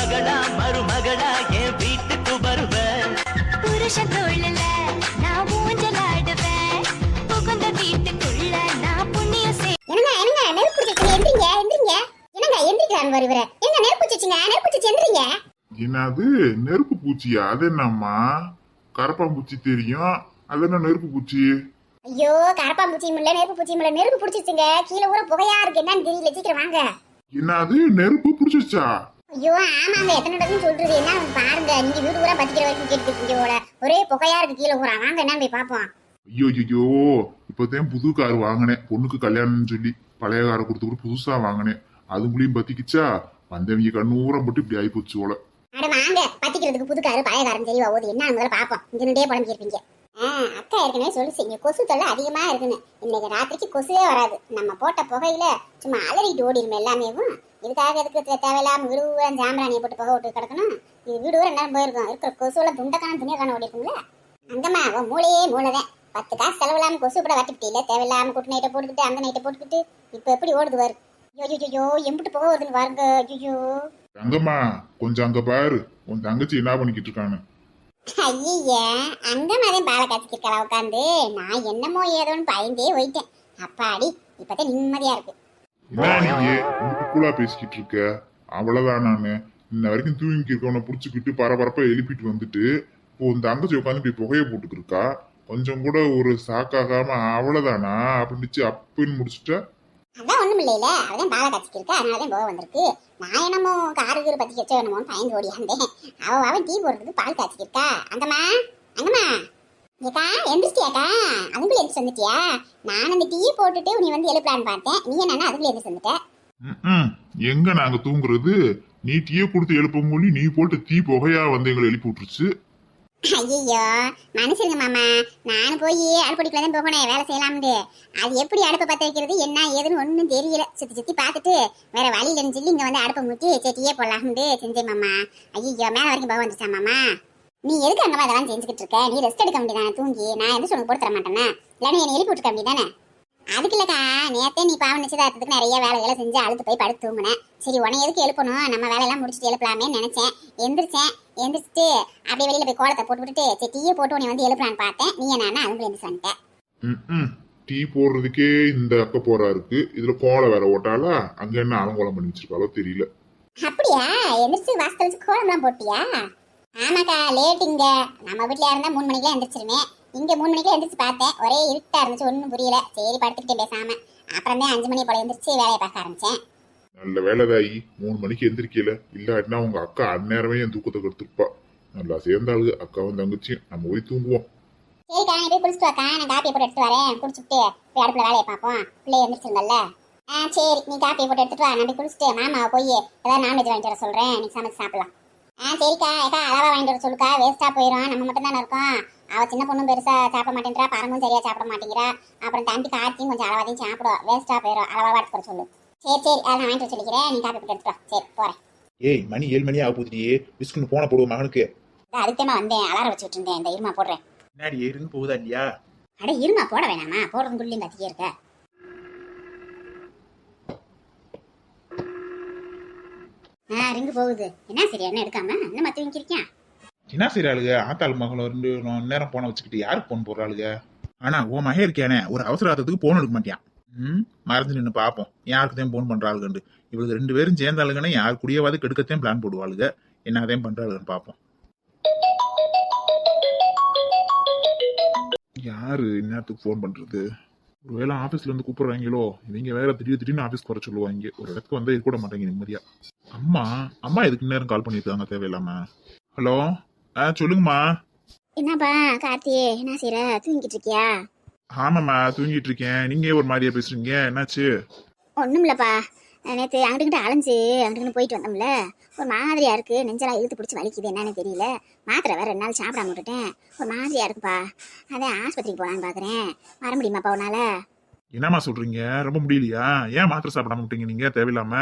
மகளா மருமகளா என் வீட்டுக்கு வருவேன். புருஷன் தோழல நான் ஊஞ்சலாடுவேன். புகுந்த வீட்டுக்குள்ள நான் புண்ணியம் செய். என்னங்க நெருப்பு பிடிச்சிருக்கீங்க, எந்திரிங்க எந்திரிங்க. என்னங்க எந்திரிக்கிறான் வருவர. எங்க நெருப்பு பிடிச்சிங்க, நெருப்பு பிடிச்சி எந்திரிங்க. என்னது நெருப்பு பூச்சியா? அது என்னம்மா? கரப்பாம்பூச்சி தெரியும், அது என்ன நெருப்பு பூச்சி? ஐயோ கரப்பாம்பூச்சியும் இல்ல நெருப்பு பூச்சியும் இல்ல, நெருப்பு பிடிச்சிருச்சுங்க. கீழே ஊற புகையா இருக்கு, என்னன்னு தெரியல. சீக்கிரம் வாங்க. என்னது நெருப்பு பிடிச்சிருச்சா? ஐயோ ஆமாங்க, எத்தனை இடத்துன்னு சொல்றது. என்ன பாருங்க, நீங்க வீடு ஊரா பத்திக்கிற வரைக்கும் கேட்டுருக்கீங்க போல. ஒரே புகையா இருக்கு கீழே ஊரா. வாங்க என்னன்னு போய் பாப்போம். ஐயோ ஐயோ, இப்பதான் புது கார் வாங்கினேன். பொண்ணுக்கு கல்யாணம்னு சொல்லி பழைய காரை கொடுத்து புதுசா வாங்கினேன். அதுக்குள்ளயும் பத்திக்கிச்சா? வந்தவங்க கண்ணூரம் போட்டு இப்படி ஆகி போச்சு போல. அட வாங்க, பத்திக்கிறதுக்கு புது காரு பழைய காரம் தெரியவா போகுது. என்ன முதல்ல பாப்போம். இங்க நின்றே புலம்பிருப்பீங்க. அக்கா ஏற்கனவே சொல்லிச்சிங்க கொசு தொல்லை அதிகமா இருக்குன்னு. இன்னைக்கு ராத்திரிக்கு கொசுவே வராது. நம்ம போட்ட புகையில சும்மா அலறிட்டு ஓடிடுமே எல்லாமேவும். இதுக்காக எதுக்கு தேவையில்லாம வீடு ஊரா ஜாம்பராணியை போட்டு புகை விட்டு கிடக்கணும். இது வீடு ஊரா என்ன போயிருக்கும். இருக்கிற கொசுவெல்லாம் துண்டக்கான துணியக்கான ஓடி இருக்கும்ல. அங்கம்மா அவன் மூளையே மூளைதான். 10 காசு செலவில்லாம கொசு கூட வட்டிப்பிட்டில. தேவையில்லாம குட்டு நைட்டை போட்டுக்கிட்டு அந்த நைட்டை போட்டுக்கிட்டு இப்ப எப்படி ஓடுது பாரு. ஐயோ எம்பிட்டு புகை வருதுன்னு பாருங்க. ஐயோ தங்கம்மா கொஞ்சம் அங்க பாரு, உன் தங்கச்சி என்ன பண்ணிக்கிட்டு இருக்கான்னு. ஐய அங்க மாதிரி பாலை காய்ச்சிக்கிருக்கா உட்காந்து. நான் என்னமோ ஏதோன்னு பயந்தே போயிட்டேன். அப்பாடி இப்பதான் நிம்மதியா இருக்கு. என்ன நீ கூலா பேசிக்கிட்டு இருக்க? அவ்வளவுதான். நானு இன்ன வரைக்கும் தூங்கி இருக்கவனை புடிச்சுக்கிட்டு பரபரப்பா எழுப்பிட்டு வந்துட்டு இப்போ உன் தங்கச்சி உட்காந்து போய் புகைய போட்டுக்கிருக்கா. கொஞ்சம் கூட ஒரு சாக்காகாம அவ்வளவுதானா அப்படின்னு அப்புன்னு முடிச்சுட்ட. அதான் ஒண்ணும் இல்லையில, அவதான் பாலை காய்ச்சிக்கிருக்கா, அதனாலதான் போக வந்திருக்கு. நான் என்னமோ காருக்கு பத்தி கச்ச வேணுமோன்னு பயந்து ஓடியாந்தேன். அவன் டீ போடுறதுக்கு பால் காய்ச்சிக்கிருக்கா. அங்கம்மா அங்கம்மா ஏக்கா எந்திரிச்சியாக்கா? அதுக்குள்ள எந்திரிச்சு வந்துட்டியா? நான் அந்த டீ போட்டுட்டு நீ வந்து எழுப்பலான்னு பார்த்தேன். நீ என்னன்னா அதுக்குள்ள எந்திரிச்சு வந்துட்ட. எங்க நாங்க தூங்குறது? நீ டீயை கொடுத்து எழுப்ப மொழி நீ போட்டு தீ புகையா வந்து எங்களை எழுப்பி விட்டுருச்சு. ஐயோ மனுஷருங்க மாமா, நான் போய் அடுப்படிக்குள்ள தான் போகணே வேலை செய்யலாம்னு. அது எப்படி அடுப்பை பற்ற வைக்கிறது என்ன ஏதுன்னு ஒன்றும் தெரியல. சுத்தி பார்த்துட்டு வேற வழியிலன்னு சொல்லி இங்க வந்து அடுப்பை மூட்டி செட்டியே போடலாம்னு செஞ்சேன் மாமா. ஐயோ மேல வரைக்கும் போக வந்துச்சா மாமா? நீ எதுக்கு அங்கமா அதெல்லாம் செஞ்சுக்கிட்டு இருக்க? நீ ரெஸ்ட் எடுக்க வேண்டியதானே தூங்கி. நான் எந்த உனக்கு போட்டு தர மாட்டேன்னா? இல்லைன்னு என்னை எழுப்பி விட்டுக்க வேண்டியதானே? அதுக்கு இல்லக்கா, நேத்தே நீ பாவம் நிச்சயதார்த்தத்துக்கு நிறைய வேலைகளை செஞ்சு அழுத்து போய் படுத்து தூங்குனேன். சரி உன்னை எதுக்கு எழுப்பணும், நம்ம வேலையெல்லாம் முடிச்சுட்டு எழுப்பலாமே நினைச்சேன். எந்திரிச்சிட்டு அப்படியே வெளியில போய் கோலத்தை போட்டு விட்டுட்டு சரி டீயை போட்டு உன்னை வந்து எழுப்பலான்னு பார்த்தேன். நீ என்ன அதுக்குள்ள எந்திரிச்சு வந்துட்டேன். டீ போடுறதுக்கே இந்த அக்க போறா இருக்கு, இதுல கோலம் வேற ஓட்டாளா? அங்க என்ன அலங்கோலம் பண்ணி வச்சிருக்காளோ தெரியல. அப்படியா? எந்திரிச்சு வாசல் வச்சு கோலம்லாம் போட்டியா? ஆமாக்கா லேட். இங்க நம்ம வீட்டுல இருந்தா 3 மணிக்கெல்லாம் எந்திரிச்சிருவேன். இங்க 3 மணிக்கெல்லாம் எந்திரிச்சு பார்த்தேன். ஒரே இருட்டா இருந்துச்சு, ஒன்றும் புரியல. சரி படுத்துக்கிட்டே பேசாம அப்புறம் தான் 5 மணி போல எந்திரிச்சு வேலையை பார்க்க ஆரம்பிச்சேன். நல்ல வேலைதாயி 3 மணிக்கு எந்திரிக்கல. இல்லாட்டினா உங்க அக்கா அந்நேரமே என் தூக்கத்தை கெடுத்துருப்பா. நல்லா சேர்ந்தாளுங்க அக்காவும் தங்கச்சியும். நம்ம போய் தூங்குவோம். சரிக்கா நீ போய் குளிச்சுட்டு வாக்கா, நான் காப்பியை போட்டு எடுத்துட்டு வரேன். குடிச்சுட்டு போய் அடுப்புல வேலையை பார்ப்போம். பிள்ளைய எந்திரிச்சிருங்கல்ல. சரி நீ காப்பியை போட்டு எடுத்துட்டு வா. நான் போய் குளிச்சுட்டு மாமாவை போய் ஏதாவது நான்வெஜ் வாங்கிட்டு வர சொல்றேன். நீ சமைச்சு சாப்பிடலாம். சரிக்கா ஏக்கா அளவா வாங்கிட்டு வர சொல்லுக்கா. வேஸ்டா போயிடும். நம்ம மட்டும் தானே இருக்கோம். அவ சின்ன பொண்ணும் பெருசா சாப்பிட மாட்டேங்கிறா, பரமும் சரியா சாப்பிட மாட்டேங்கிறா. அப்புறம் தம்பி காய்ச்சியும் கொஞ்சம் அளவாதையும் சாப்பிடுவோம். வேஸ்டா போயிடும். அளவா வாட்டு போற சொல்லு. சரி அதெல்லாம் வாங்கிட்டு வர சொல்லிக்கிறேன். நீ காப்பி போட்டு எடுத்துட்டு வா. சரி போறேன். ஏய் மணி 7 மணி ஆக போகுதுடியே. பிஸ்குன்னு போன போடுவோம் மகனுக்கு. அதுக்குமா வந்தேன். அலாரம் வச்சுட்டு இருந்தேன். இந்த இருமா போடுறேன். முன்னாடி ஏறுன்னு போகுதா இல்லையா? அட இருமா போட வேணாமா? போடுறதுக்குள்ளேயும் கத்திக்கே இருக்க. ரிங்கு போகுது. என்ன சரி என்ன எடுக்காம என்ன மத்த வைக்கிறியா? என்ன செய்யறாளுக? ஆத்தாள் மகளும் 2 நேரம் போன வச்சுக்கிட்டு யாருக்கு போன் போடுறாளுக? ஆனா உன் மகன் இருக்கானே ஒரு அவசரத்துக்கு போன் எடுக்க மாட்டியான். மறைஞ்சு நின்று பாப்போம் யாருக்குதான் போன் பண்றாளுகண்டு. இவளுக்கு 2 பேரும் சேர்ந்தாளுங்கன்னா யாரு கூடயாவது கெடுக்கத்தையும் பிளான் போடுவாளுக. என்னதான் பண்றாளுன்னு பாப்போம். யாரு இந்நேரத்துக்கு போன் பண்றது? ஒருவேளை ஆபீஸ்ல இருந்து கூப்பிடுறாங்களோ? இவங்க வேற திடீர்னு ஆபீஸ்க்கு வர சொல்லுவாங்க. ஒரு இடத்துக்கு வந்தா இருக்க கூட மாட்டாங்க நிம்மதியா. அம்மா எதுக்கு நேரம் கால் பண்ணிருக்காங்க தேவையில்லாம. ஹலோ சொல்லுங்கம்மா. என்னப்பா கார்த்தி என்ன செய்யற? தூங்கிட்டு இருக்கியா? ஆமாம்மா தூங்கிட்டு இருக்கேன். நீங்க ஒரு மாதிரியா பேசுறீங்க, என்னாச்சு? ஒண்ணும் இல்லப்பா, நேற்று அங்கிட்டு அலைஞ்சு அங்கிட்டு போயிட்டு வந்தோம்ல, ஒரு மாதிரியா இருக்கு. நெஞ்செல்லாம் இழுத்து பிடிச்சி வலிக்குது, என்னன்னு தெரியல. மாத்திரை வேற 2 நாள் சாப்பிடாம விட்டுட்டேன். ஒரு மாதிரியா இருக்குப்பா. அதான் ஆஸ்பத்திரிக்கு போலான்னு பாக்குறேன். வர முடியுமாப்பா உன்னால? என்னம்மா சொல்றீங்க? ரொம்ப முடியலையா? ஏன் மாத்திரை சாப்பிடாம விட்டீங்க நீங்க தேவையில்லாம?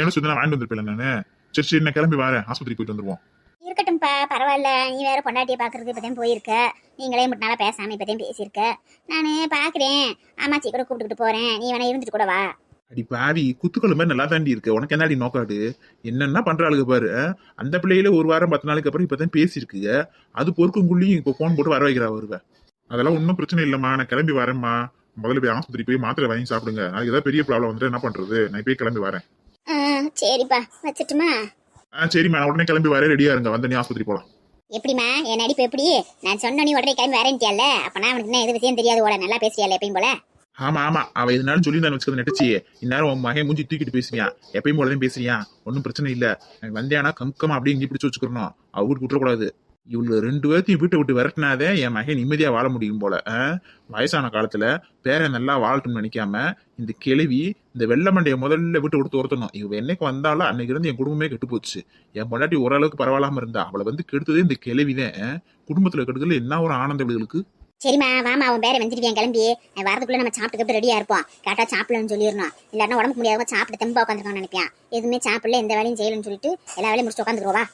என்ன சொல்லி வாங்கிட்டு வந்திருப்பேன் நானு. சரி நான் கிளம்பி வரேன். ஆஸ்பத்திரி போயிட்டு வந்துருவோம். இருக்கட்டும்ப்பா பரவாயில்ல. நீ வேற பொண்டாட்டியை பாக்குறது இப்பதான் போயிருக்க. நீங்களே மட்டும் நாளா பேசாம இப்பதான் பேசியிருக்க. நானு பாக்குறேன். ஆமாச்சி கூட கூப்பிட்டுக்கிட்டு போறேன். நீ வேணா இருந்துட்டு கூட வா. அடி பாவி குத்துக்கள் மாதிரி நல்லா தாண்டி இருக்கு. உனக்கு என்னடி நோக்காடு? என்னென்ன பண்றாளுங்க பாரு. அந்த பிள்ளையில ஒரு வாரம் 10 நாளைக்கு அப்புறம் இப்பதான் பேசியிருக்குங்க. அது பொறுக்குங்குள்ளியும் இப்போ போன் போட்டு வர வைக்கிறா வருவ. அதெல்லாம் ஒன்றும் பிரச்சனை இல்லம்மா, நான் கிளம்பி வரேம்மா. முதல்ல போய் ஆஸ்பத்திரி போய் மாத்திரை வாங்கி சாப்பிடுங்க. நாளைக்கு ஏதாவது பெரிய ப்ராப்ளம் வந்துட்டு என்ன பண்றது? நான் போய் கிளம்பி வரேன். சரிப்பா வச்சுட்டுமா? சரிம்மா, நான் உடனே கிளம்பி வரேன். ரெடியா இருங்க, வந்து நீ ஆஸ்பத்திரி போலாம். எப்படிமா என் நடிப்பு எப்படி? நான் சொன்ன நீ உடனே கிளம்பி வரேன்ட்டியால, அப்ப நான் அவனுக்கு என்ன எது விஷயம் தெரியாது போல, நல்லா பேசுறியால எப்பயும் போல. ஆமா அவ எதுனாலும் சொல்லி நான் வச்சுக்கிறது நெட்டச்சி. இந்நேரம் உன் மகன் மூஞ்சி தூக்கிட்டு பேசுறியான், எப்பயும் போலதான் பேசுறியான். ஒன்னும் பிரச்சனை இல்ல. வந்தேனா கம்கமா அப்படியே இங்கே பிடிச்சு வச்சுக்கணும். அவ வீட்டு விட்டுறக்கூடாது. இவங்க 2 பேர்த்தையும் வீட்டை விட்டு விரட்டினாதே என் மகன் நிம்மதியா வாழ முடியும் போல. வயசான காலத்துல பேர நல்லா வாழட்டும்னு நினைக்காம இந்த கிழவி இந்த வெள்ள மண்டைய முதல்ல விட்டு விட்டு துரத்தணும். இவ என்னைக்கு வந்தாலும் அன்னைக்கு இருந்து என் குடும்பமே கெட்டு போச்சு. என் பொண்டாட்டி ஓரளவுக்கு பரவாயில்லாம இருந்தா, அவளை வந்து கெடுத்ததே இந்த கிழவிதான். குடும்பத்துல கெடுதல் என்ன ஒரு ஆனந்தம் இவளுக்கு. சரிம்மா வாமா, அவன் பேரை வந்துருவியான் கிளம்பி. வரதுக்குள்ள நம்ம சாப்பிட்டு ரெடியா இருப்போம். கரெக்டா சாப்பிடலன்னு சொல்லிடணும். இல்லாட்டா உடம்புக்கு முடியாத சாப்பிட்டு தெம்பா உட்காந்துருக்கான்னு நினைப்பான். எதுவுமே சாப்பிடல, எந்த வேலையும் செய்யலன்னு சொல்லிட்டு எல்லா வேலையும் முடிச்சு உட்காந்துருவா.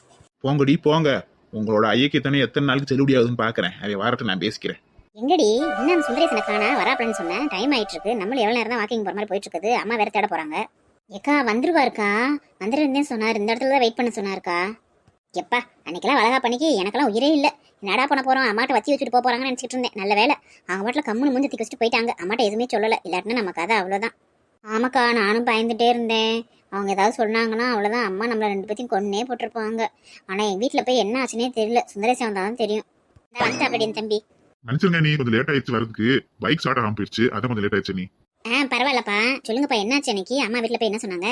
போங்கடி போங்க, உங்களோட ஐயக்கத்தானே எத்தனை நாளுக்கு செல்லுபடியாகுதுன்னு பாக்குறேன். அதை வாரத்தை நான் பேசிக்கிறேன். எங்கடி இன்னும் சுந்தரேசனை காணா? வராப்பலன்னு சொன்னேன். டைம் ஆயிட்டு இருக்கு. நம்மளும் எவ்வளவு நேரம் தான் வாக்கிங் போற மாதிரி போயிட்டு இருக்குது. அம்மா வேற தேட போறாங்க. ஏக்கா வந்துருவாருக்கா, வந்துருந்தேன் சொன்னார். இந்த இடத்துல தான் வெயிட் பண்ண சொன்னாருக்கா. எப்பா அன்னைக்கெல்லாம் அழகா பண்ணிக்கு எனக்கெல்லாம் உயிரே இல்லை. என்னடா பண்ண போறோம், அம்மாட்ட வச்சு வச்சுட்டு போறாங்கன்னு நினைச்சிட்டு இருந்தேன். நல்ல வேலை அவங்க பாட்டில் கம்முன்னு மூஞ்சி தூக்கி வச்சுட்டு போயிட்டாங்க. அம்மாட்ட எதுவுமே சொல்லலை, இல்லாட்டினா நம்ம கதை அவ்வளோதான். ஆமாக்கா நானும் பயந்துட்டே இருந்தேன். அவங்க ஏதாவது சொன்னாங்கன்னா அவ்வளோதான், அம்மா நம்மளை 2 பேத்தையும் கொன்னே போட்டிருப்பாங்க. ஆனால் என் வீட்டில் போய் என்ன ஆச்சுன்னே தெரியல. சுந்தரேசன் வந்தால் தான் தெரியும். வந்துட்டாப்படின் தம்பி. மனுஷங்க நீ கொஞ்சம் லேட் ஆயிடுச்சு வரதுக்கு. பைக் ஸ்டார்ட் ஆகாம போயிடுச்சு, அதான் கொஞ்சம் லேட் ஆயிடுச்சு. நீ பரவாயில்லப்பா, சொல்லுங்கப்பா என்னாச்சு அன்னைக்கு? அம்மா வீட்டில் போய் என்ன சொன்னாங்க?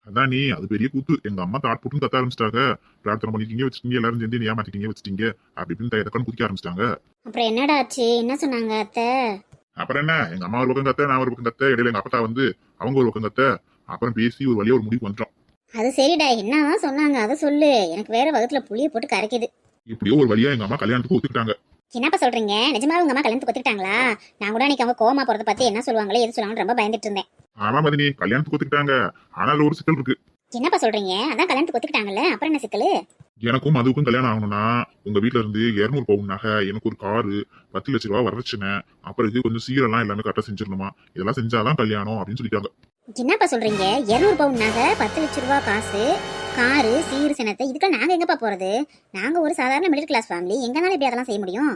அதான் நீ அது பெரிய கூத்து. எங்க அம்மா தாட் போட்டு கத்த ஆரம்பிச்சிட்டாங்க. பிரார்த்தனை பண்ணிட்டீங்க வச்சுட்டீங்க, எல்லாரும் சேர்ந்து நீ ஏமாத்திட்டீங்க வச்சுட்டீங்க அப்படி இப்படின்னு தக்கன்னு குதிக்க ஆரம்பிச்சிட்டாங்க. அப்புறம் என்னடா ஆச்சு? என்ன சொன்னாங்க அத்தை? அப்புறம் என்ன, எங்க அம்மா ஒரு பக்கம் கத்த, நான் ஒரு பக்கம் கத்த, இடையில எங்க அப்பா வந்து அவங்க ஒரு பக்கம் கத்த. அப்புறம் பேசி ஒரு வழியா ஒரு முடிவு வந்துட்டோம். அது சரிடா, என்னதான் சொன்னாங்க அதை சொல்லு. எனக்கு வேற வகுத்துல புளிய போட்டு கரைக்குது. இப்படியோ ஒரு வழியா எங்க அம்மா கல்யாணத்துக்கு ஒத்துக்கிட்டாங்க. என்னப்பா சொல்றீங்க? நிஜமாவே உங்க அம்மா கல்யாணத்துக்கு ஒத்துக்கிட்டாங்களா? நான் கூட அன்னைக்கு அவங்க கோவமா போறத பத்தி என்ன சொல்லுவாங்களே எது சொல்லுவாங்கன்னு ரொம்ப பயந்துட்டு இருந்தேன். ஆமா மதினி, கல்யாணத்துக்கு ஒத்துக்கிட்டாங்க. ஆனால் ஒரு சிக்கல் இருக்கு. என்னப்பா சொல்றீங்க? அதான் கல்யாணத்துக்கு ஒத்துக்கிட்டாங்கல்ல, அப்புறம் என்ன சிக்கல்? எனக்கும் மதுவுக்கும் கல்யாணம் ஆகணும்னா உங்க வீட்டுல இருந்து 200 பவுன் நகை, எனக்கு ஒரு காரு, 10 லட்ச ரூபாய் வரச்சுனே, அப்புறம் இது கொஞ்சம் சீரெல்லாம் எல்லாமே கரெக்டா செஞ்சிடணுமா, இதெல்லாம் செஞ்சாதான் கல்யாணம் அப்படின்னு சொல்லிட்டாங்க. என்னப்பா சொல்றீங்க? 200 பவுன் நகை, 10 லட்ச ரூபாய் காசு, காரு, சீர் சினத்தை, இதுக்கெல்லாம் நாங்க எங்கப்பா போறது? நாங்க ஒரு சாதாரண மிடில் கிளாஸ் ஃபேமிலி, எங்கனால இப்படி அதெல்லாம் செய்ய முடியும்?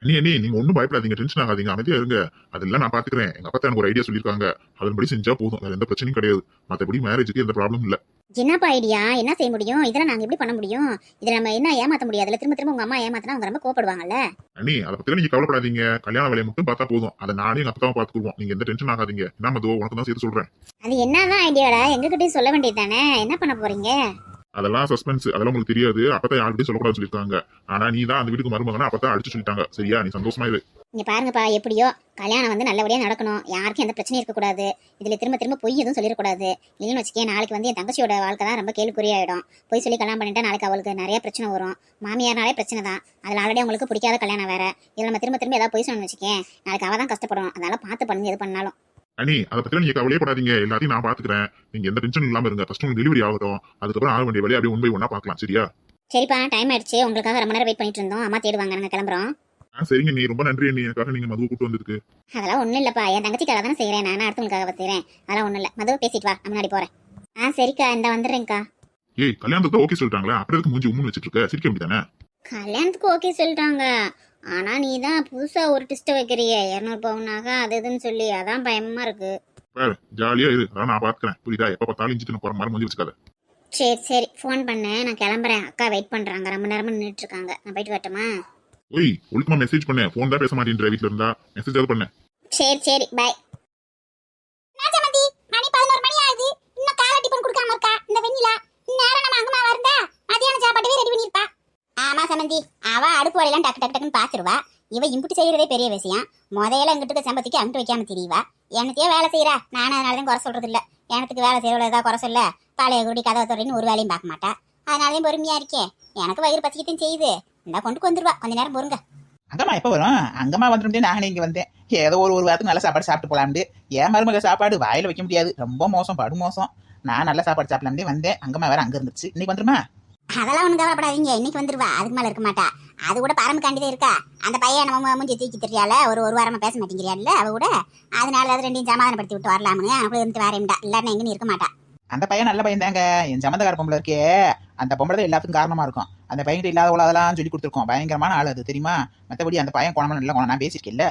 நீங்க ஒன்னும் பயப்படாதீங்க, டென்ஷன் ஆகாதீங்க, அமைதியா இருங்க. அதெல்லாம் நான் பாத்துக்கிறேன். எங்க அப்பா எனக்கு ஒரு ஐடியா சொல்லிருக்காங்க, அதன்படி செஞ்சா போதும். வேற எந்த பிரச்சனையும் கிடையாது. மத்தபடி மேரேஜுக்கு எந்த ப்ராப்ளமும் இல்ல. என்னப்பா ஐடியா? என்ன செய்ய முடியும்? இதெல்லாம் நாங்க எப்படி பண்ண முடியும்? இதுல நம்ம என்ன ஏமாத்த முடியாதுல்ல? திரும்ப உங்க அம்மா ஏமாத்தினா அவங்க ரொம்ப கோவப்படுவாங்கல்ல. அண்ணி அதை பத்தி நீங்க கவலைப்படாதீங்க. கல்யாண வேலையை மட்டும் பார்த்தா போதும். அதை நானே எங்க அப்பா பாத்துக்குவோம். நீங்க எந்த டென்ஷன் ஆகாதீங்க. நான் மதுவோ உனக்கு தான் சேர்த்து சொல்றேன். அது என்னதான் ஐடியாடா? எங்ககிட்டயும் சொல்ல வேண்டியது தானே? என்ன பண்ண போறீங்க? அதெல்லாம் சஸ்பென்ஸ், அதெல்லாம் உங்களுக்கு தெரியாது. அப்பதான் யார்கிட்டயும் சொல்லக்கூடாது சொல்லிருக்காங்க. ஆனா நீ தான் அந்த வீட்டுக்கு மருமகனா அப்பதான் அடிச்சு சொல்லிட்டாங்க. சரியா? நீ சந்தோஷமா இரு. இங்க பாருங்கப்பா, எப்படியோ கல்யாணம் வந்து நல்லபடியா நடக்கணும். யாருக்கும் எந்த பிரச்சனையும் இருக்கக்கூடாது. இதுல திரும்ப பொய் எதுவும் சொல்லிடக்கூடாது. இல்லைன்னு வச்சுக்கேன், நாளைக்கு வந்து என் தங்கச்சியோட வாழ்க்கை தான் ரொம்ப கேள்விக்குறியாயிடும். பொய் சொல்லி கல்யாணம் பண்ணிட்டா நாளைக்கு அவளுக்கு நிறைய பிரச்சனை வரும். மாமியார்னாலே பிரச்சனை தான். அதுல ஆல்ரெடி அவங்களுக்கு பிடிக்காத கல்யாணம் வேற. இதுல நம்ம திரும்ப ஏதாவது பொய் சொன்னு வச்சுக்கேன், நாளைக்கு அவ தான் கஷ்டப்படும். அதனால பார்த்து பண்ணுங்க எது பண்ணாலும். அண்ணி அதை பத்தி நீங்க கவலையே படாதீங்க. எல்லாத்தையும் நான் பாத்துக்கிறேன். நீங்க எந்த டென்ஷன் இல்லாம இருங்க. ஃபர்ஸ்ட் உங்களுக்கு டெலிவரி ஆகட்டும், அதுக்கப்புறம் ஆக வேண்டிய வேலையை அப்படியே 1 by 1 பார்க்கலாம். சரியா? சரிப்பா, டைம் ஆயிடுச்சு. உங்களுக்காக ரொம்ப நேரம் வெயிட் பண்ணிட்டு இருந்தோம். அம்மா தேடுவாங்க, நாங்க கிளம்புறோம். சரிங்க நீ, ரொம்ப நன்றி அண்ணி. எனக்காக நீங்க மதுவை கூட்டு வந்ததுக்கு. அதெல்லாம் ஒண்ணும் இல்லப்பா, என் தங்கச்சிக்காக தானே செய்யறேன். நான் அடுத்தவங்களுக்காக செய்யறேன். அதெல்லாம் ஒண்ணும் இல்ல. மதுவை பேசிட்டு வா, முன்னாடி போறேன். சரிக்கா, இந்த வந்துடுறேன்க்கா. ஏய், கல்யாணத்துக்கு ஓகே சொல்லிட்டாங்களா? அப்புறம் எதுக்கு மூஞ்சி உம்முன்னு வச்சிட்டு இருக்க? சிரிக்க வேண்டியதானே? கல்யாணத்துக்கு ஓகே சொல்லிட்டாங்க. ஆனா நீ தான் புதுசா ஒரு டிஸ்ட வைக்கிறிய, 200 பவுனாக அது இதுன்னு சொல்லி, அதான் பயமா இருக்கு. ஜாலியா இரு, அதான் நான் பாத்துக்கிறேன். புரியுதா? எப்ப பார்த்தாலும் இஞ்சிட்டு போற மாதிரி மூஞ்சி வச்சுக்காத. சரி ஃபோன் பண்ணேன், நான் கிளம்புறேன். அக்கா வெயிட் பண்றாங்க, ரொம்ப நேரமா நின்றுட்டு இருக்காங்க. நான் போயிட்டு வரட்டுமா? ஓய், ஒழுக்கமா மெசேஜ் பண்ண. போன் தான் பேச மாட்டேன்ற. வீட்டுல இருந்தா மெசேஜ் ஏதாவது பண்ண. சரி பாய். மணி 11 மணி ஆகுது. இன்னும் காலை டிபன் கொடுக்காம இருக்கா இந்த வெண்ணிலா. நேரம் நம்ம அங்கமா வரதா மதியான சாப்பாடுவே ரெடி பண்ணிருப்பா. ஆமா சமந்தி, அவ அடுப்பு வரையெல்லாம் டக்குன்னு பாத்துருவா. இவ இம்புட்டு செய்யறதே பெரிய விஷயம். முதல்ல எங்கிட்ட சம்பத்திக்கு அங்கிட்டு வைக்காம தெரியவா. எனத்தையே வேலை செய்யறா. நானும் அதனாலதான் குறை சொல்றது இல்ல. எனக்கு வேலை செய்யறவள ஏதாவது குறை சொல்ல, பாலைய கூடி கதவை துறைன்னு ஒரு வேலையும் பார்க்க மாட்டா. அதனாலயும் பொறுமையா இருக்கேன். எனக்கு வயிறு பசிக்கத்தையும் செய்யுது. இந்த கொண்டு வந்துருவா, கொஞ்ச நேரம் பொறுங்க. அங்கம்மா எப்போ வரும்? அங்கம்மா வந்துட்டு நானே இங்கே வந்தேன். ஏதோ ஒரு வாரத்துக்கு நல்ல சாப்பாடு சாப்பிட்டு போகலாம்னு. என் மருமக சாப்பாடு வாயில வைக்க முடியாது, ரொம்ப மோசம், படு மோசம். நான் நல்ல சாப்பாடு சாப்பிடலாம்னே வந்தேன். அங்கம்மா வேற அங்கே இருந்துச்சு. இன்னைக்கு வந்துருமா? அதெல்லாம் ஒண்ணும் கவலைப்படாதீங்க, இன்னைக்கு வந்துருவா, அதுக்கு மேல இருக்க மாட்டா. அது கூட பரமக்காண்டிதான் இருக்கா. அந்த பையன் நம்ம மூஞ்சி தூக்கி தெரியால, ஒரு வாரமா பேச மாட்டேங்கிறியால அவ கூட, அதனால அது ரெண்டையும் சமாதானப்படுத்தி விட்டு வரலாம்னு அவளுக்கு இருந்து வேறேன்டா, இல்லாட்டி எங்கன்னு இருக்க மாட்டா. அந்த பையன் நல்ல பையன் தாங்க. என் சம்மந்தக்கார பொம்பளை இருக்கே, அந்த பொம்பளை தான் எல்லாத்துக்கும் காரணமா இருக்கும். அந்த பையன்கிட்ட இல்லாத அதெல்லாம் சொல்லி கொடுத்துருக்கோம். பயங்கரமான ஆள் அது தெரியுமா. மற்றபடி அந்த பையன் குணமா நல்ல குணம், நான் பேசியிருக்கேன்ல.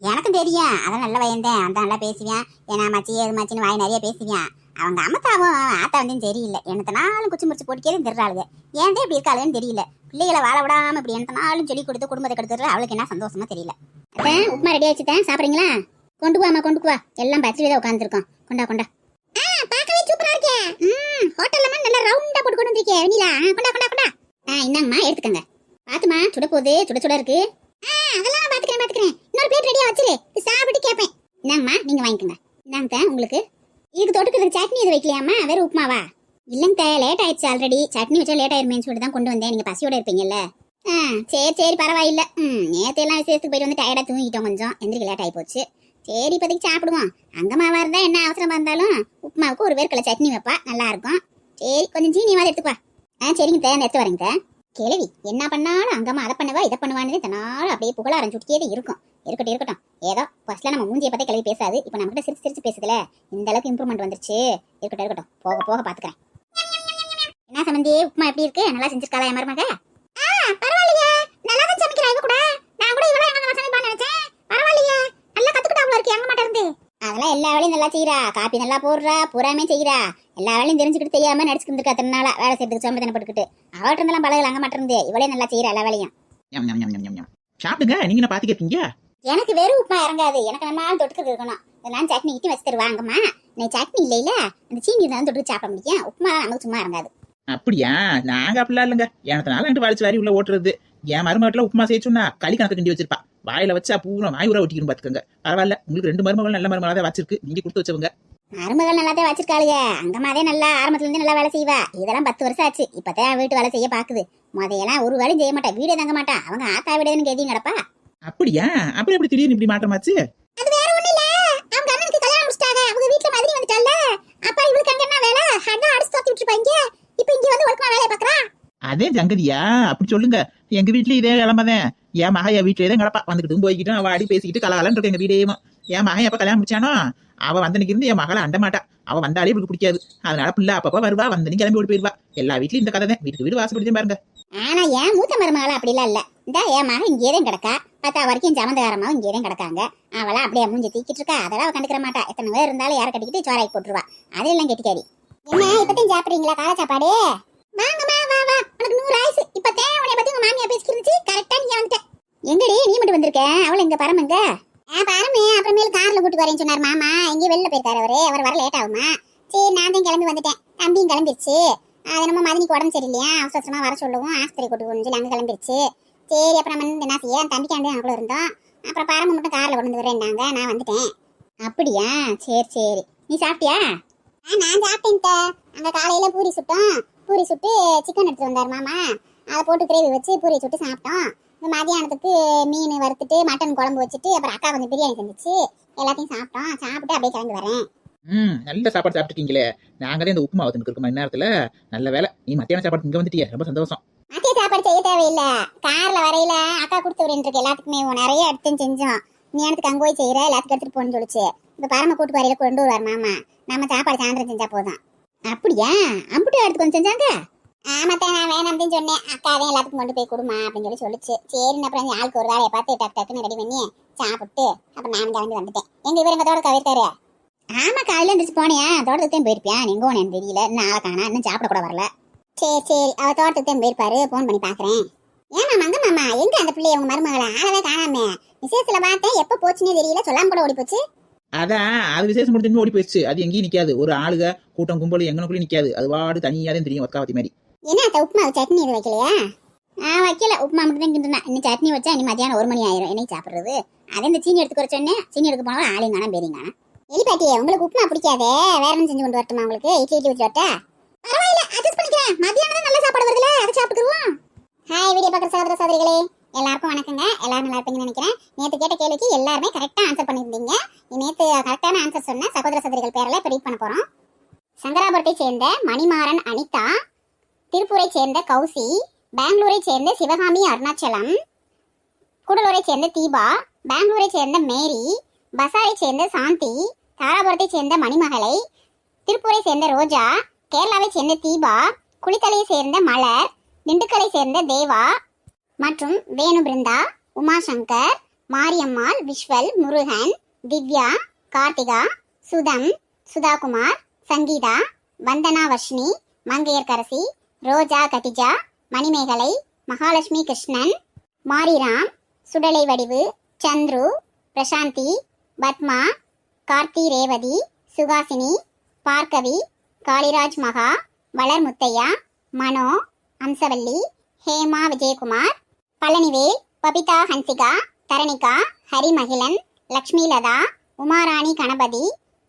எனக்கும் தெரியும், அதான் நல்ல பையன்தான். அந்த நல்லா பேசுவேன், ஏன்னா மச்சி ஏது மச்சின்னு வாய் நிறைய பேசுவேன். அவங்க அம்மத்தாவும் ஆத்தா வந்து சரியில்லை. என்னத்தனாலும் குச்சி முடிச்சு போட்டுக்கே தெரிறாளுங்க. ஏன் இப்படி இருக்காளுன்னு தெரியல. பிள்ளைகளை வாழ விடாம இப்படி என்னத்தனாலும் சொல்லி கொடுத்து குடும்பத்தை கெடுத்துறது அவளுக்கு என்ன சந்தோஷமா தெரியல. உப்புமா ரெடி ஆச்சுதான், சாப்பிடுறீங்களா? கொண்டு போமா, கொண்டு வா. எல்லாம் பச்சிலே தான் உட்காந்துருக்கோம். கொண்டா கொண்டா. பார்க்கவே சூப்பரா இருக்கே. ஹோட்டல்ல நல்லா ரவுண்டா போட்டு கொண்டு வந்திருக்கே வெண்ணிலா. கொண்டா கொண்டா கொண்டா. இந்தாங்கம்மா, எடுத்துக்கங்க. பாத்துமா, சுட போகுது, சுட சுட இருக்கு. அதெல்லாம் நான் பாத்துக்கிறேன். இன்னொரு பிளேட் ரெடியா வச்சிரு, சாப்பிட்டு கேட்பேன். இந்தாங்கம்மா, நீங்க வாங்கிக்கோங்க. இந்தாங்க உங்களுக்கு. இதுக்கு தொட்டுக்கிறதுக்கு சட்னி எது வைக்கலையாம்மா, வெறும் உப்புமாவா? இல்லைங்க, லேட் ஆயிடுச்சு ஆல்ரெடி. சட்னி வச்சா லேட் ஆயிருமேன்னு சொல்லிட்டு தான் கொண்டு வந்தேன். நீங்க பசியோட இருப்பீங்கல்ல. சரி பரவாயில்ல. நேற்று எல்லாம் விசேஷத்துக்கு போயிட்டு வந்து டயர்டா தூங்கிட்டோம், கொஞ்சம் எந்திரிக்க லேட் ஆகி போச்சு. சரி இப்போதைக்கு சாப்பிடுவோம். அங்கம்மாவா இருந்தா என்ன அவசரமா இருந்தாலும் உப்புமாவுக்கு ஒரு வேர்க்கடலை சட்னி வைப்பா, நல்லா இருக்கும். சரி கொஞ்சம் சீனியாவது எடுத்துப்பா. சரிங்க தேன் எடுத்து வரேங்க. கேள்வி என்ன பண்ணாலும் அங்கம்மா அதை பண்ணவா இதை பண்ணுவான்னு தன்னாலும் அப்படியே புகழ ஆரம்பிச்சுட்டே இருக்கும். இருக்கட்டும். ஏதோ ஃபர்ஸ்ட்ல நம்ம மூஞ்சியை பத்தி கிளவி பேசாது, இப்போ நம்ம கிட்ட சிரிச்சு பேசுதுல, இந்த அளவுக்கு இம்ப்ரூவ்மெண்ட் வந்துருச்சு. இருக்கட்டும், போக போக பாத்துக்கிறேன். என்ன சம்பந்தி, உப்புமா எப்படி இருக்கு? நல்லா செஞ்சிருக்காளா என் மருமக? பரவாயில்லையா, நல்லா தான் சமைக்கிறா இவ கூட. நான் கூட இவ்வளவு எங்க சமைப்பான்னு நினைச்சேன். பரவாயில்லையா, நல்லா கத்துக்கிட்டாவளா இருக்கு எங்க மாட்ட இருந்து. அதெல்லாம் எல்லா வேலையும் நல்லா செய்யறா. காப்பி நல்லா போடுறா, பூராமே செய்யறா. எல்லா வேலையும் தெரிஞ்சுக்கிட்டு தெரியாம நடிச்சுட்டு இருந்திருக்கா. திருநாளா வேலை செய்யறதுக்கு சோம்பேத்தனப்பட்டுக்கிட்டு அவட்ட இருந்தெல்லாம் பழகல அங்க மாட்ட இருந்து. இவளே நல்லா செய்யறா எல்லா வேலையும். சாப்பிடுங்க, நீங்க என்ன பாத்துக்கிட்டீங்க? எனக்கு வெறும் உப்புமா இறங்காது, எனக்கு நம்ம ஆள் தொட்டுக்கு இருக்கணும். நான் சட்னி கிட்டி வச்சு தருவாங்கம்மா. நீ சட்னி இல்லையில அந்த சீனி தான் தொட்டு சாப்பிட முடியும். உப்புமா நமக்கு சும்மா இறங்காது. அப்படியா? நாங்க அப்படிலாம் இல்லைங்க. எனக்குனால என்கிட்ட வலிச்சு வாரி உள்ள ஓட்டுறது. என் மருமகட்டில் உப்புமா செய்யச்சுன்னா களி கணக்கு கிண்டி வச்சிருப்பா. வாயில வச்சா பூரா வாய் ஊரா ஒட்டிக்கணும் பாத்துக்கோங்க. பரவாயில்ல, உங்களுக்கு 2 மருமகள் நல்ல மருமகளா தான் வச்சிருக்கு. நீங்க கொடுத்து வச்சவங்க. மருமகள் நல்லாதான் வச்சிருக்காளுங்க. அங்கம்மாதே நல்லா ஆரம்பத்துல இருந்து நல்லா வேலை செய்வா. இதெல்லாம் 10 வருஷம் ஆச்சு. இப்பதான் வீட்டு வேலை செய்ய பாக்குது. முதையெல்லாம் ஒரு வேலையும் செய்ய மாட்டா, வீடே தங்க மாட்டா. அவங்க ஆத்தா வீடுன்னு எதையும் கிடப்பா. அப்படியா? அப்படி எப்படி திடீர்னு இப்படி மாற்றமாச்சு? அது வேற ஒண்ணு இல்ல, அவங்க அண்ணனுக்கு கல்யாணம் முடிச்சிட்டாங்க. அவங்க வீட்டுல மதுரை வந்துட்டால. அப்ப இவளுக்கு அங்க என்ன வேலை? அண்ணா அடிச்சு தோத்தி விட்டுருப்பாங்க. இப்ப இங்க வந்து ஒழுக்கமா வேலையை பாக்குறா. அதே ஜங்கதியா? அப்படி சொல்லுங்க. எங்க வீட்லயும் இதே கிளம்பதேன். என் மகன் என் வீட்டுல தான் கிடப்பா. வந்துக்கிட்டும் போய்கிட்டும் அவ அடி பேசிக்கிட்டு கலகலன்னு இருக்கு எங்க வீடேயும். என் மகன் எப்ப கல்யாணம் முடிச்சானோ அவ வந்தனைக்கு இருந்து என் மகளை அண்ட மாட்டா. அவ வந்தாலே இவளுக்கு பிடிக்காது. அதனால பிள்ளை அப்பப்ப வருவா, வந்தனி கிளம்பி ஓடி போயிருவா. எல்லா வீட்லயும் இந்த கதை தான். வீட்டுக்கு வீடு வாசப்படிதான் பாருங்க. ஆனா என் மூத்த மருமகள அப்படிலாம் இல்ல. இந்த என் மகன் இங்கேதான் கிடக்கா. 10 வரைக்கும் சமந்தகாரமாவும் இங்கேதான் கிடக்காங்க. அவளா அப்படியே மூஞ்சி தூக்கிட்டு இருக்கா. அதெல்லாம் கண்டுக்கிற மாட்டா. எத்தனை பேர் இருந்தாலும் யாரை கட்டிக்கிட்டு சோறாக்கி போட்டுருவா. அதெல்லாம் கெட்டிக்காரி. என்ன இப்பத்தையும் சாப்பிடுறீங்களா காலை சாப்பாடு? வாங்கம்மா, வா. உனக்கு 100 ஆயுசு. இப்பத்தே உன்னை பத்தி உங்க மாமியா பேசிக்கிருந்துச்சு. கரெக்டா நீ வந்துட்ட. எங்கடி நீ மட்டும் வந்திருக்க? அவளை எங்க பரமங்க? பரமே அப்புறமேல கார்ல கூட்டு வரேன்னு சொன்னார் மாமா. எங்கேயும் வெளில போயிருக்காரு அவரு. அவர் வர லேட் ஆகுமா? சரி நான் தான் கிளம்பி வந்துட்டேன். தம்பியும் கிளம்பிருச்சு. அது நம்ம மதினிக்கு உடம்பு சரியில்லையா, அவசரமா வர சொல்லுவோம். ஆஸ்பத்திரி கூட்டு போகணும் சொல்லி அங்கே கிளம்பிருச்சு. சரி அப்புறம் நம்ம என்ன செய்ய, தம்பிக்காண்டே அவ்வளோ இருந்தோம். அப்புறம் பரம மட்டும் கார்ல கொண்டு வந்து வரேன்னாங்க. நான் வந்துட்டேன். அப்படியா? சரி. நீ சாப்பிட்டியா? நான் சாப்பிட்டேன். அங்க காலையில பூரி சுட்டு சிக்கன் எடுத்து வந்தார் மாமா. அதை போட்டு கிரேவி வச்சு பூரி சுட்டு சாப்பிட்டோம். இந்த மதியானத்துக்கு மீன் வறுத்துட்டு மட்டன் குழம்பு வச்சுட்டு அப்புறம் அக்கா கொஞ்சம் பிரியாணி செஞ்சுச்சு. எல்லாத்தையும் சாப்பிட்டோம். சாப்பிட்டு அப்படியே கிளம்பி வரேன். நல்ல சாப்பாடு சாப்பிட்டுருக்கீங்களே. நாங்க தான் இந்த உப்புமா வந்துட்டு இருக்கோம் இந்நேரத்துல. நல்ல வேலை நீ மத்தியான சாப்பாடு இங்க வந்துட்டியா, ரொம்ப சந்தோஷம். மத்திய சாப்பாடு செய்ய தேவையில்ல. கார்ல வரையில அக்கா கொடுத்து வரேன் எல்லாத்துக்குமே நிறைய எடுத்து செஞ்சோம். நீ எனக்கு அங்க போய் செய்யற, எல்லாத்துக்கும் எடுத்துட்டு போன்னு சொல்லிச்சு. இப்ப பரம கூட்டு வரையில கொண்டு வருவார் மாமா. நம்ம சாப்பாடு சாயந்தரம் செஞ்சா போதும். அப்படியா? அம்புட்டு எடுத்து கொஞ்சம் செஞ்சாங்க. ஆமாத்தான், நான் வேணாம்னு சொன்னேன். அக்காவே எல்லாத்துக்கும் கொண்டு போய் கொடுமா அப்படின்னு சொல்லிச்சு. சரி அப்புறம் ஆளுக்கு ஒரு வேலையை பார்த்து டக்குன்னு ரெடி பண்ணி சாப்பிட்டு அப்புறம் நான் கிளம்பி வந்துட்டேன். எங்க இவர் எங்க தோட்டத்துக்கு இருக்காரு. ஆமா, காலையில இருந்துச்சு போனியா? தோட்டத்துக்கு தான் போயிருப்பியா? எங்க போனேன்னு தெரியல. இன்னும் ஆளை காணா, இன்னும் சாப்பிட கூட வரல. சரி அவ தோட்டத்துக்கு தான் போயிருப்பாரு. போன் பண்ணி பாக்குறேன். ஏமா மங்க மாமா எங்க அந்த பிள்ளைய உங்க மருமகளை ஆளவே காணாம? விசேஷத்துல பார்த்தேன், எப்ப போச்சுன்னே தெரியல. சொல்லாம கூட ஓடி போச்சு. அதான் அது விசேஷம் முடிஞ்சு ஓடி போயிடுச்சு. அது எங்கேயும் நிக்காது. ஒரு ஆளுக கூட்டம் கும்பல் எங்கனக்குள்ளே நிக்காது. அது வாடு தனியாதான் தெரியும். ஒக்காவத்தி மாதிரி. என்ன உப்புமா சட்னி எதுவும் வைக்கலையா? வைக்கல. உப்புமா மட்டும் தான் கிண்டுனா. இன்னும் சட்னி வச்சா இனி மத்தியானம் 1 மணி ஆயிரும். என்னைக்கு சாப்பிடுறது? அதே இந்த சீனி எடுத்துக்க சொன்னேன். சீனி எடுக்க போனாலும் ஆளையும் காணா பேரிங்க. எலிப்பாட்டியே உங்களுக்கு உப்புமா பிடிக்காதே, வேற என்ன செஞ்சு கொண்டு வரட்டுமா? உங்களுக்கு இட்லி வச்சு வரட்டா? பரவாயில்ல, அட்ஜஸ்ட் பண்ணிக்கிறேன். மத்தியானம் நல்ல சாப்பாடு வருதுல, அதை சாப்பிட்டுருவோம். ஹாய் வீடியோ பார்க்குற சகோதர சகோதரிகளே, எல்லாருக்கும் வணக்கங்க. எல்லாரும் நல்லா இருப்பீங்கன்னு நினைக்கிறேன். நேற்று கேட்ட கேள்விக்கு எல்லாருமே கரெக்டாக ஆன்சர் பண்ணியிருந்தீங்க. நேற்று கரெக்டான ஆன்சர் சொன்ன சகோதர சகோதரிகள் பேரில் இப்போ ரீட் பண்ண போகிறோம். சங்கராபுரத்தை சேர்ந்த மணிமாறன் அனிதா, திருப்பூர் திருப்பூரை சேர்ந்த கௌசி, பெங்களூரை சேர்ந்த சிவகாமி அருணாச்சலம், கூடலூரை சேர்ந்த தீபா, பெங்களூரை சேர்ந்த மேரி, பசாரை சேர்ந்த சாந்தி, தாராபுரத்தை சேர்ந்த மணிமகளை, திருப்பூரை சேர்ந்த ரோஜா, கேரளாவை சேர்ந்த தீபா, குளித்தலையை சேர்ந்த மலர், திண்டுக்கலை சேர்ந்த தேவா மற்றும் வேணு பிருந்தா, உமாசங்கர், மாரியம்மாள், விஸ்வல், முருகன், திவ்யா, கார்த்திகா, சுதம், சுதாகுமார், சங்கீதா, வந்தனா வர்ஷினி, மங்கையர்கரசி, ரோஜா கட்டிஜா, மணிமேகலை, மகாலட்சுமி கிருஷ்ணன், மாரிராம், சுடலை வடிவு, சந்துரு, பிரசாந்தி, பத்மா, கார்த்தி ரேவதி, சுகாசினி, பார்கவி, காளிராஜ் மகா, வளர் முத்தையா, மனோ, அம்சவல்லி, ஹேமா விஜயகுமார், பழனிவேல், பபிதா ஹன்சிகா, தரணிகா, ஹரிமகிழன், லக்ஷ்மி லதா, உமாராணி கணபதி,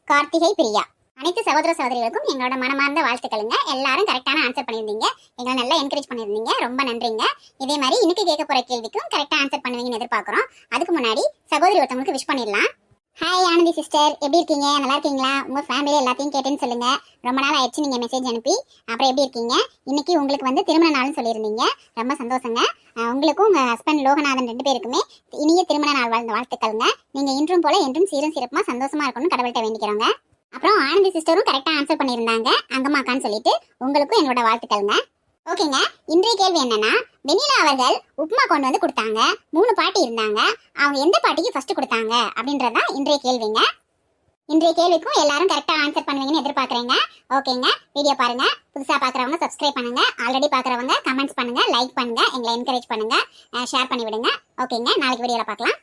கார்த்திகை பிரியா. அனைத்து சகோதர சகோதரிகளுக்கும் எங்களோட மனமார்ந்த வாழ்த்துக்களுங்க. எல்லாரும் கரெக்டான ஆன்சர் பண்ணியிருந்தீங்க. எங்களை நல்லா என்கரேஜ் பண்ணியிருந்தீங்க. ரொம்ப நன்றிங்க. இதே மாதிரி இன்னைக்கு கேட்க போற கேள்விக்கும் கரெக்டாக ஆன்சர் பண்ணுவீங்கன்னு எதிர்பார்க்குறோம். அதுக்கு முன்னாடி சகோதரி ஒருத்தவங்களுக்கு விஷ் பண்ணிடலாம். ஹாய் ஆனந்தி சிஸ்டர், எப்படி இருக்கீங்க? நல்லா இருக்கீங்களா? உங்க ஃபேமிலி எல்லாத்தையும் கேட்டேன்னு சொல்லுங்க. ரொம்ப நாள் ஆயிடுச்சு நீங்க மெசேஜ் அனுப்பி. அப்புறம் எப்படி இருக்கீங்க? இன்னைக்கு உங்களுக்கு வந்து திருமண நாள்னு சொல்லியிருந்தீங்க. ரொம்ப சந்தோஷங்க. உங்களுக்கும் உங்க ஹஸ்பண்ட் லோகநாதன் 2 பேருக்குமே இனிய திருமண நாள் வாழ்த்துக்கள்ங்க. நீங்க இன்றும் போல என்றும் சீரும் சிறப்புமா சந்தோஷமா இருக்கணும்னு கடவுள்கிட்ட வேண்டிக்கிறோங்க. அப்புறம் ஆனந்தி சிஸ்டரும் கரெக்டா ஆன்சர் பண்ணியிருந்தாங்க, அங்கம்மாக்கான்னு சொல்லிட்டு. உங்களுக்கும் என்னோட வாழ்த்துக்கள்ங்க. ஓகேங்க, இன்றைய கேள்வி என்னன்னா, வெண்ணிலா அவர்கள் உப்புமா கொண்டு வந்து கொடுத்தாங்க. 3 பாட்டி இருந்தாங்க. அவங்க எந்த பாட்டிக்கு ஃபர்ஸ்ட் கொடுத்தாங்க அப்படின்றதா இன்றைய கேள்விங்க. இன்றைய கேள்விக்கும் எல்லாரும் கரெக்டா ஆன்சர் பண்ணுவீங்கன்னு எதிர்பார்க்குறேங்க. ஓகேங்க, வீடியோ பாருங்க. புதுசா பாக்குறவங்க சப்ஸ்கிரைப் பண்ணுங்க. ஆல்ரெடி பாக்குறவங்க கமெண்ட்ஸ் பண்ணுங்க, லைக் பண்ணுங்க, எங்களை என்கரேஜ் பண்ணுங்க, ஷேர் பண்ணி விடுங்க. ஓகேங்க, நாளைக்கு வீடியோல பார்க்கலாம்.